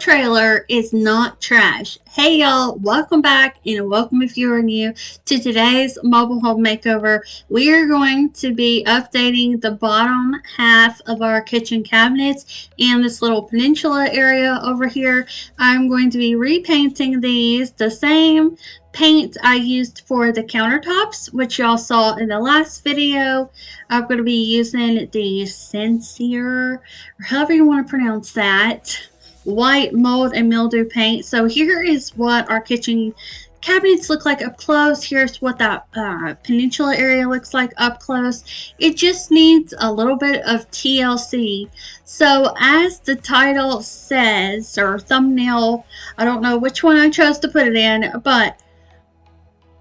trailer is not trash. Hey y'all, welcome back and welcome if you are new to today's mobile home makeover. We are going to be updating the bottom half of our kitchen cabinets and this little peninsula area over here. I'm going to be repainting these the same paint I used for the countertops, which y'all saw in the last video. I'm going to be using the Sincere, or however you want to pronounce that, white mold and mildew paint. So here is what our kitchen cabinets look like up close. Here's what that peninsula area looks like up close. It just needs a little bit of TLC. So as the title says, or thumbnail, I don't know which one I chose to put it in, but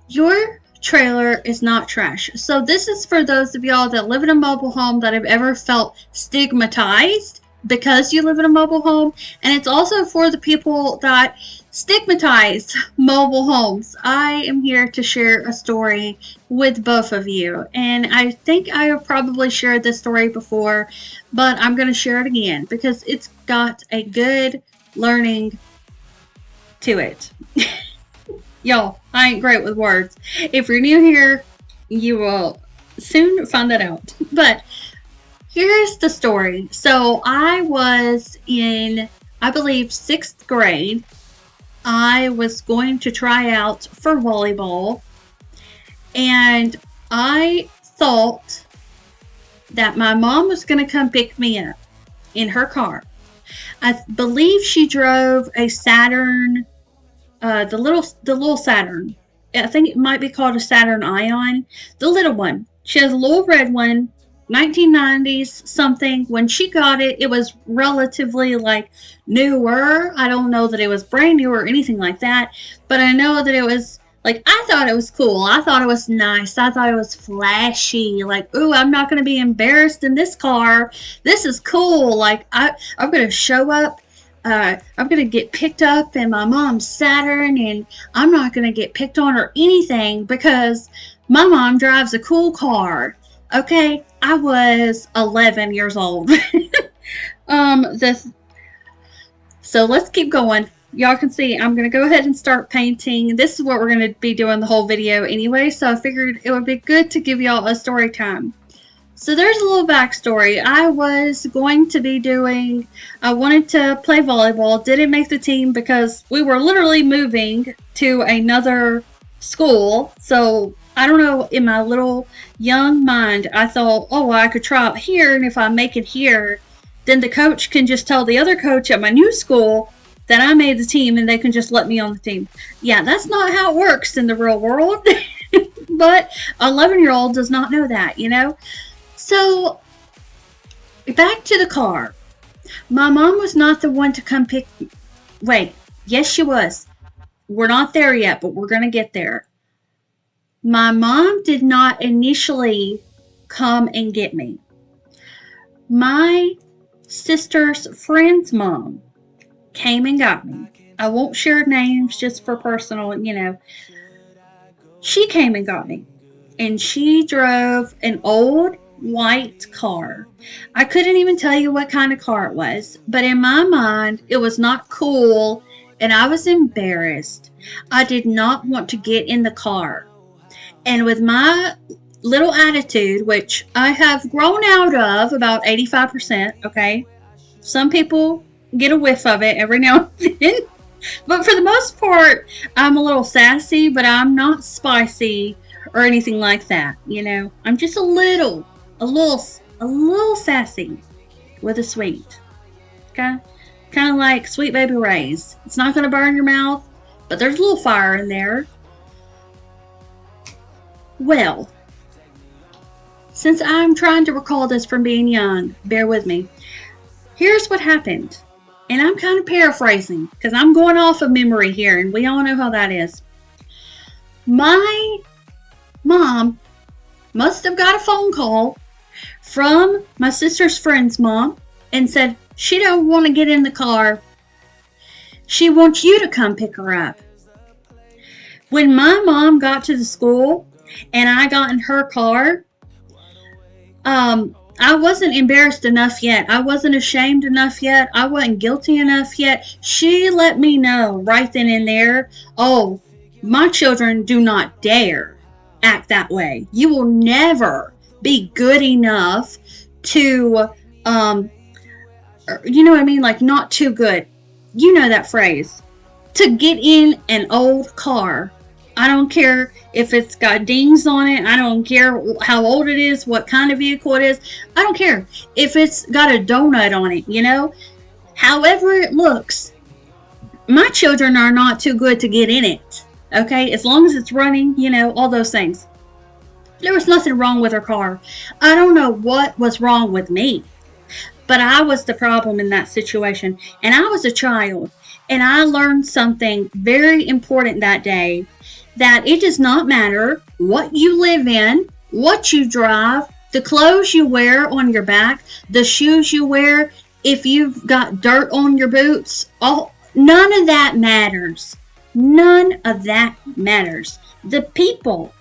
your trailer is not trash. So this is for those of y'all that live in a mobile home that have ever felt stigmatized because you live in a mobile home, and it's also for the people that stigmatize mobile homes. I am here to share a story with both of you, and I think I have probably shared this story before, but I'm going to share it again because it's got a good learning to it. Y'all, I ain't great with words. If you're new here, you will soon find that out. But here's the story. So I was in, I believe, 6th grade. I was going to try out for volleyball. And I thought that my mom was going to come pick me up in her car. I believe she drove a Saturn, the little Saturn. I think it might be called a Saturn Ion. The little one. She has a little red one. 1990s something. When she got it, it was relatively like newer. I don't know that it was brand new or anything like that, but I know that it was like, I thought it was cool. I thought it was nice. I thought it was flashy. Like, ooh, I'm not going to be embarrassed in this car. This is cool. Like, I'm going to show up. I'm going to get picked up in my mom's Saturn, and I'm not going to get picked on or anything because my mom drives a cool car. Okay, I was 11 years old. So let's keep going. Y'all can see I'm going to go ahead and start painting. This is what we're going to be doing the whole video anyway, so I figured it would be good to give y'all a story time. So there's a little backstory. I was going to be I wanted to play volleyball, didn't make the team because we were literally moving to another school. So I don't know, in my little young mind, I thought, oh, well, I could try out here, and if I make it here, then the coach can just tell the other coach at my new school that I made the team, and they can just let me on the team. Yeah, that's not how it works in the real world. But an 11-year-old does not know that, you know? So, back to the car. My mom was not the one to come pick me. Wait, yes, she was. We're not there yet, but we're going to get there. My mom did not initially come and get me. My sister's friend's mom came and got me. I won't share names just for personal, you know. She came and got me. And she drove an old white car. I couldn't even tell you what kind of car it was, but in my mind, it was not cool, and I was embarrassed. I did not want to get in the car. And with my little attitude, which I have grown out of about 85%, okay? Some people get a whiff of it every now and then. But for the most part, I'm a little sassy, but I'm not spicy or anything like that, you know? I'm just a little sassy with a sweet, okay? Kind of like Sweet Baby Ray's. It's not going to burn your mouth, but there's a little fire in there. Well, since I'm trying to recall this from being young, bear with me. Here's what happened. And I'm kind of paraphrasing because I'm going off of memory here, and we all know how that is. My mom must have got a phone call from my sister's friend's mom and said she don't want to get in the car. She wants you to come pick her up. When my mom got to the school and I got in her car, I wasn't embarrassed enough yet. I wasn't ashamed enough yet. I wasn't guilty enough yet. She let me know right then and there, oh, my children do not dare act that way. You will never be good enough to, you know what I mean? Like, not too good. You know that phrase. To get in an old car. I don't care if it's got dings on it. I don't care how old it is, what kind of vehicle it is. I don't care if it's got a donut on it, you know. However it looks, my children are not too good to get in it. Okay, as long as it's running, you know, all those things. There was nothing wrong with her car. I don't know what was wrong with me, but I was the problem in that situation. And I was a child, and I learned something very important that day, that it does not matter what you live in, what you drive, the clothes you wear on your back, the shoes you wear, if you've got dirt on your boots, none of that matters. None of that matters. The people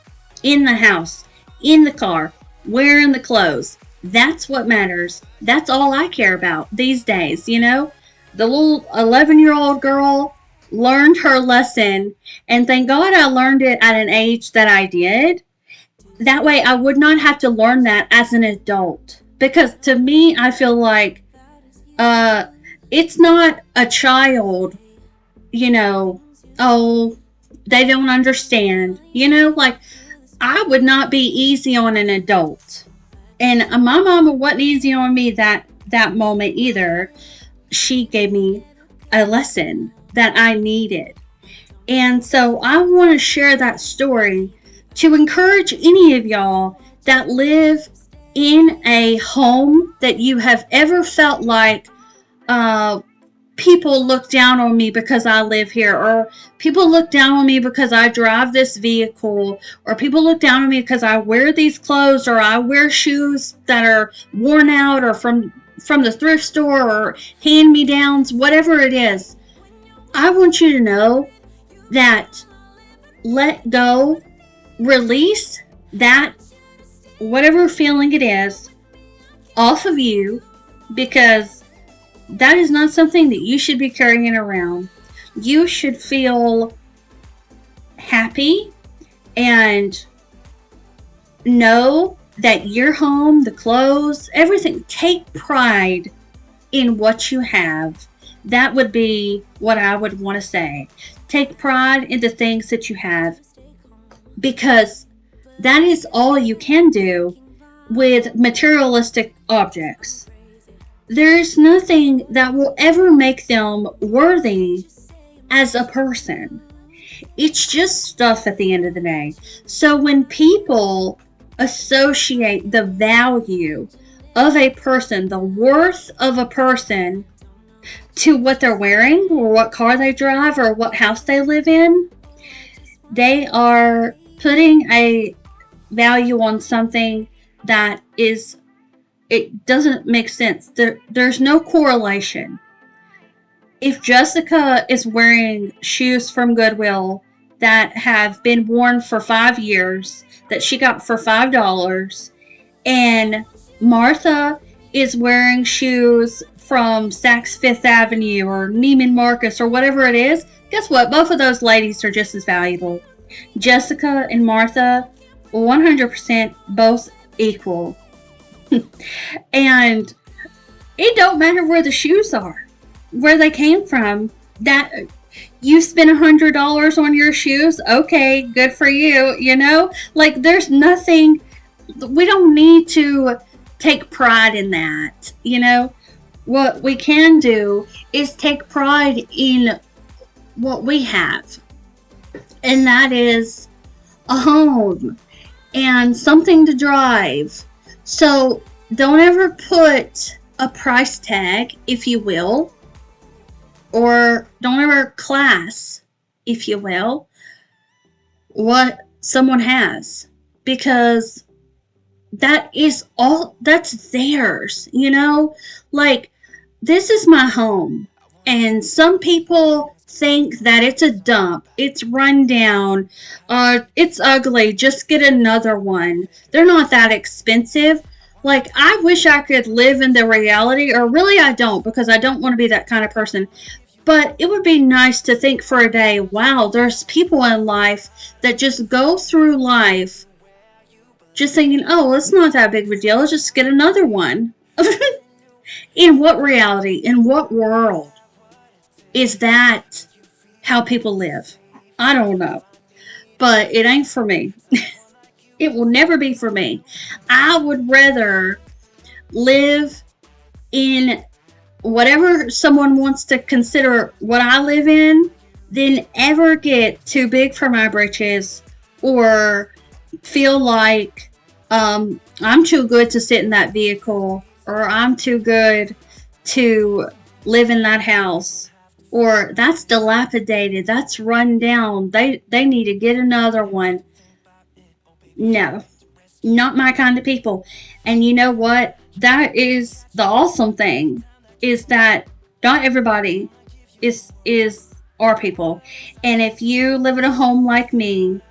in the house, in the car, wearing the clothes, that's what matters. That's all I care about these days, you know? The little 11-year-old girl learned her lesson, and thank God I learned it at an age that I did. That way I would not have to learn that as an adult. Because to me, I feel like it's not a child, you know, oh, they don't understand. You know, like, I would not be easy on an adult. And my mama wasn't easy on me that moment either. She gave me a lesson that I needed. And so I want to share that story to encourage any of y'all that live in a home that you have ever felt like people look down on me because I live here, or people look down on me because I drive this vehicle, or people look down on me because I wear these clothes, or I wear shoes that are worn out or from the thrift store, or hand-me-downs, whatever it is. I want you to know that let go, release that, whatever feeling it is, off of you, because that is not something that you should be carrying around. You should feel happy and know that your home, the clothes, everything, take pride in what you have. That would be what I would want to say. Take pride in the things that you have, because that is all you can do with materialistic objects. There's nothing that will ever make them worthy as a person. It's just stuff at the end of the day. So when people associate the value of a person, the worth of a person, to what they're wearing, or what car they drive, or what house they live in, they are putting a value on something that is, it doesn't make sense. There's no correlation. If Jessica is wearing shoes from Goodwill that have been worn for 5 years, that she got for $5, and Martha is wearing shoes from Saks Fifth Avenue or Neiman Marcus or whatever it is, guess what? Both of those ladies are just as valuable. Jessica and Martha, 100% both equal. And it don't matter where the shoes are, where they came from. That you spent $100 on your shoes, okay, good for you, you know? Like, there's nothing, we don't need to take pride in that, you know? What we can do is take pride in what we have, and that is a home and something to drive. So don't ever put a price tag, if you will, or don't ever class, if you will, what someone has, because that is all, that's theirs, you know? Like, this is my home, and some people think that it's a dump, it's run down, it's ugly, just get another one. They're not that expensive. Like, I wish I could live in the reality, or really I don't, because I don't want to be that kind of person. But it would be nice to think for a day, wow, there's people in life that just go through life just thinking, oh, it's not that big of a deal, let's just get another one. In what reality, in what world is that how people live? I don't know. But it ain't for me. It will never be for me. I would rather live in whatever someone wants to consider what I live in than ever get too big for my britches or feel like I'm too good to sit in that vehicle, or I'm too good to live in that house, or that's dilapidated, that's run down, they need to get another one. No, not my kind of people. And you know what? That is the awesome thing, is that not everybody is our people. And if you live in a home like me,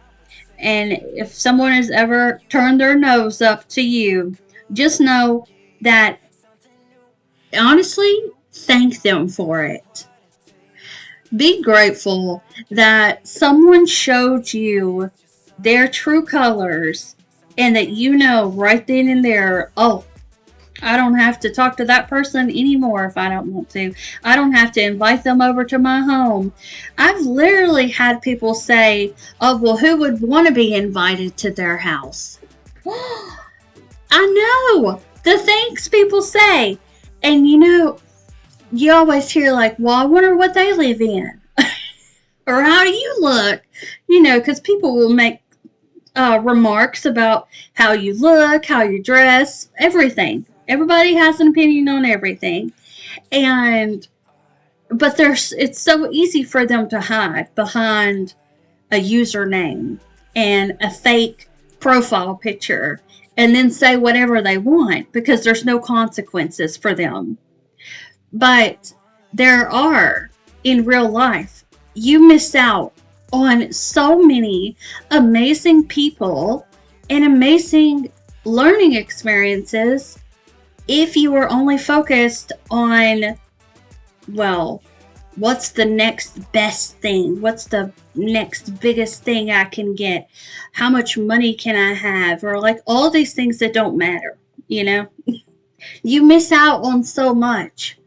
and if someone has ever turned their nose up to you, just know that, honestly, thank them for it. Be grateful that someone showed you their true colors, and that you know right then and there, oh, I don't have to talk to that person anymore if I don't want to. I don't have to invite them over to my home. I've literally had people say, oh, well, who would want to be invited to their house? I know the things people say. And you always hear like, well, I wonder what they live in. Or how do you look? Because people will make remarks about how you look, how you dress, everything. Everybody has an opinion on everything. But it's so easy for them to hide behind a username and a fake profile picture and then say whatever they want because there's no consequences for them. But there are in real life. You miss out on so many amazing people and amazing learning experiences if you were only focused on, well, what's the next best thing? What's the next biggest thing I can get? How much money can I have? Or like all these things that don't matter, You miss out on so much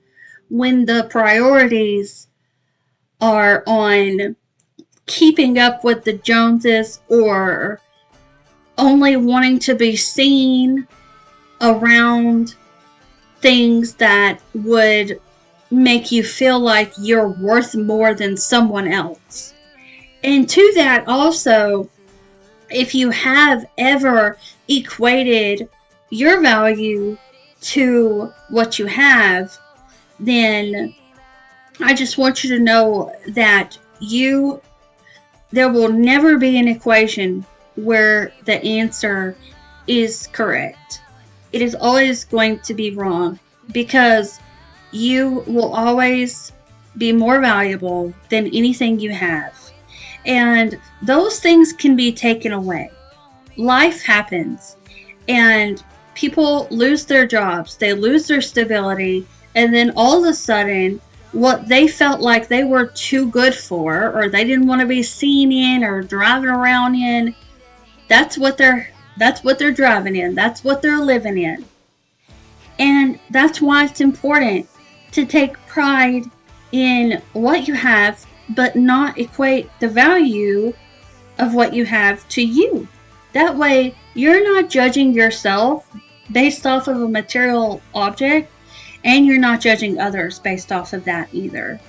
when the priorities are on keeping up with the Joneses, or only wanting to be seen around things that would make you feel like you're worth more than someone else. And to that also, if you have ever equated your value to what you have, then I just want you to know that there will never be an equation where the answer is correct. It is always going to be wrong, because you will always be more valuable than anything you have. And those things can be taken away. Life happens, and people lose their jobs, they lose their stability, and then all of a sudden, what they felt like they were too good for, or they didn't want to be seen in or driving around in, that's what they're driving in, that's what they're living in. And that's why it's important to take pride in what you have, but not equate the value of what you have to you. That way, you're not judging yourself based off of a material object, and you're not judging others based off of that either.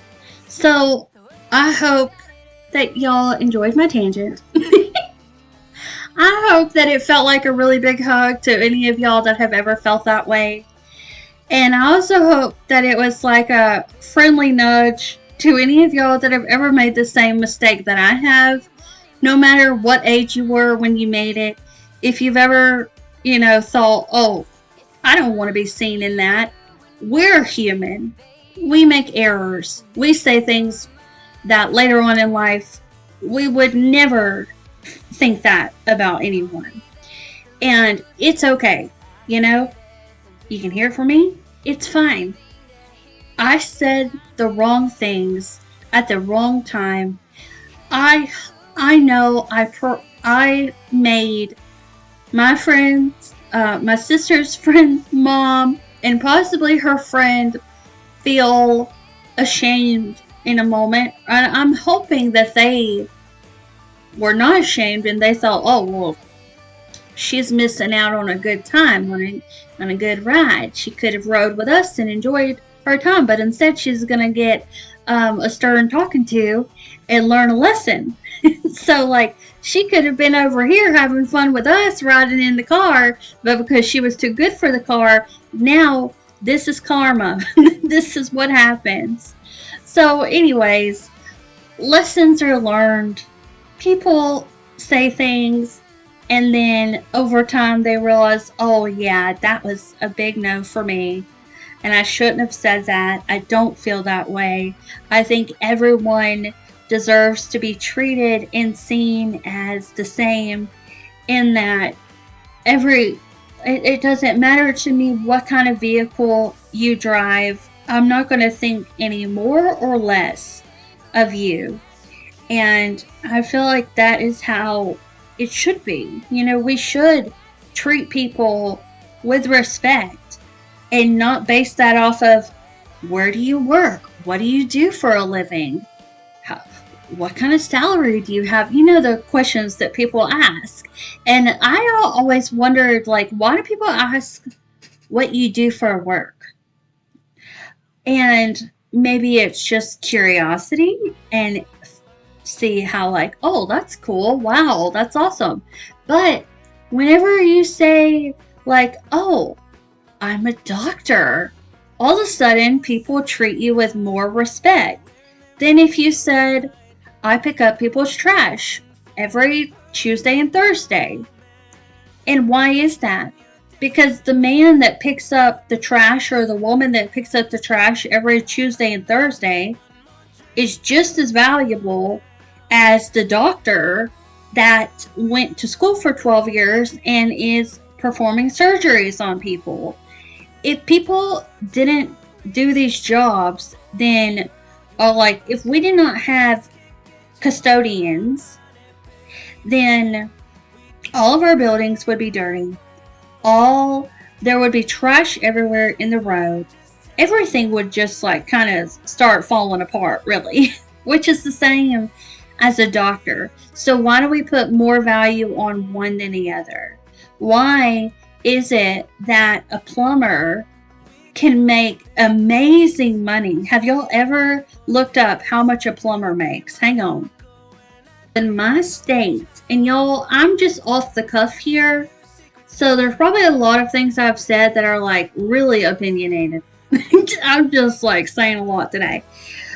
So, I hope that y'all enjoyed my tangent. I hope that it felt like a really big hug to any of y'all that have ever felt that way. And I also hope that it was like a friendly nudge to any of y'all that have ever made the same mistake that I have, no matter what age you were when you made it. If you've ever, thought, oh, I don't want to be seen in that. We're human. We make errors. We say things that later on in life we would never think that about anyone. And it's okay, You can hear from me. It's fine. I said the wrong things at the wrong time. I know I made my friends, my sister's friend's mom, and possibly her friend feel ashamed in a moment. And I'm hoping that they were not ashamed and they thought, oh, well, she's missing out on a good time, on a good ride. She could have rode with us and enjoyed her time, but instead she's going to get a stern talking to and learn a lesson. So, like, she could have been over here having fun with us riding in the car, but because she was too good for the car, now this is karma. This is what happens. So, anyways, lessons are learned. People say things, and then over time they realize, oh yeah, that was a big no for me. And I shouldn't have said that. I don't feel that way. I think everyone deserves to be treated and seen as the same, in that it doesn't matter to me what kind of vehicle you drive. I'm not going to think any more or less of you. And I feel like that is how it should be. You know, we should treat people with respect and not base that off of, where do you work? What do you do for a living? What kind of salary do you have? You know, the questions that people ask. And I always wondered, like, why do people ask what you do for work? And maybe it's just curiosity and see how, like, oh, that's cool. Wow, that's awesome. But whenever you say, like, oh, I'm a doctor, all of a sudden people treat you with more respect than if you said, I pick up people's trash every Tuesday and Thursday. And why is that? Because the man that picks up the trash, or the woman that picks up the trash every Tuesday and Thursday, is just as valuable as the doctor that went to school for 12 years and is performing surgeries on people. If people didn't do these jobs, then, like, if we did not have custodians, then all of our buildings would be dirty. There would be trash everywhere in the road. Everything would just, like, kind of start falling apart, really, which is the same as a doctor. So why do we put more value on one than the other? Why is it that a plumber can make amazing money? Have y'all ever looked up how much a plumber makes? Hang on. In my state, and y'all, I'm just off the cuff here, so there's probably a lot of things I've said that are, like, really opinionated. I'm just, like, saying a lot today.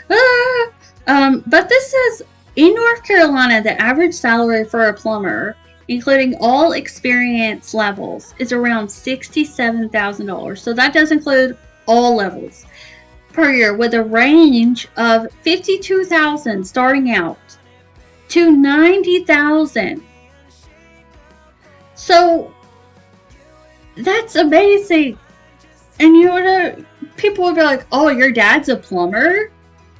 But this is, in North Carolina, the average salary for a plumber, including all experience levels, is around $67,000. So that does include all levels per year, with a range of $52,000 starting out to $90,000. So that's amazing. And you know, people would be like, oh, your dad's a plumber?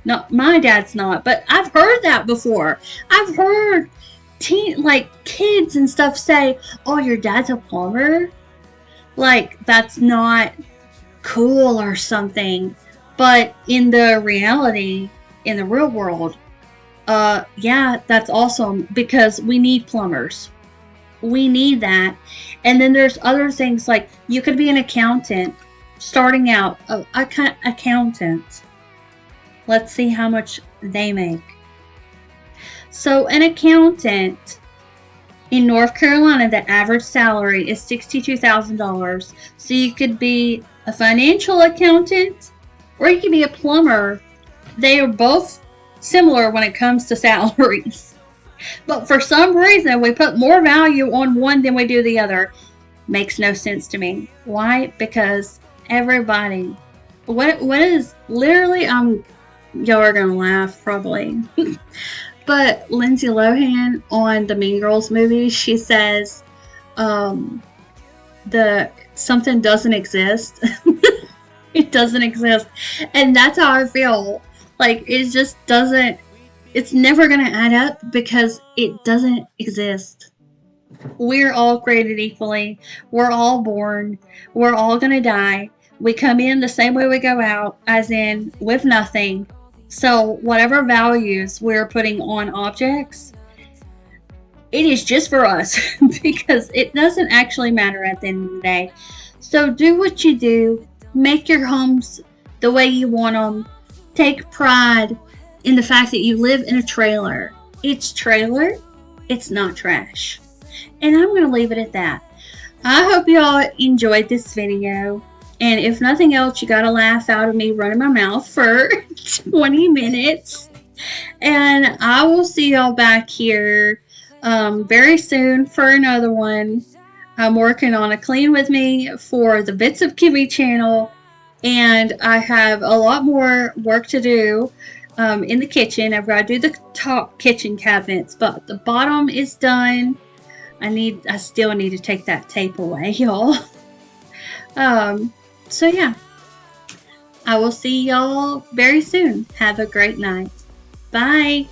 No, my dad's not, but I've heard that before. I've heard kids and stuff say, oh, your dad's a plumber? Like, that's not cool or something. But in the reality, in the real world, yeah, that's awesome, because we need plumbers. We need that. And then there's other things, like you could be an accountant, starting out, accountant. Let's see how much they make. So an accountant in North Carolina, the average salary is $62,000. So you could be a financial accountant, or you could be a plumber. They are both similar when it comes to salaries. But for some reason, we put more value on one than we do the other. Makes no sense to me. Why? Because everybody, what is literally, y'all are gonna laugh probably. But Lindsay Lohan on the Mean Girls movie, she says, the something doesn't exist. It doesn't exist. And that's how I feel. Like, it just doesn't, it's never going to add up because it doesn't exist. We're all created equally. We're all born. We're all going to die. We come in the same way we go out, as in with nothing. So, whatever values we're putting on objects, it is just for us because it doesn't actually matter at the end of the day. So, do what you do. Make your homes the way you want them. Take pride in the fact that you live in a trailer. It's trailer, it's not trash. And I'm going to leave it at that. I hope y'all enjoyed this video. And if nothing else, you got a laugh out of me running my mouth for 20 minutes. And I will see y'all back here very soon for another one. I'm working on a clean with me for the Bits of Kimi channel. And I have a lot more work to do in the kitchen. I've got to do the top kitchen cabinets, but the bottom is done. I still need to take that tape away, y'all. So yeah, I will see y'all very soon. Have a great night. Bye.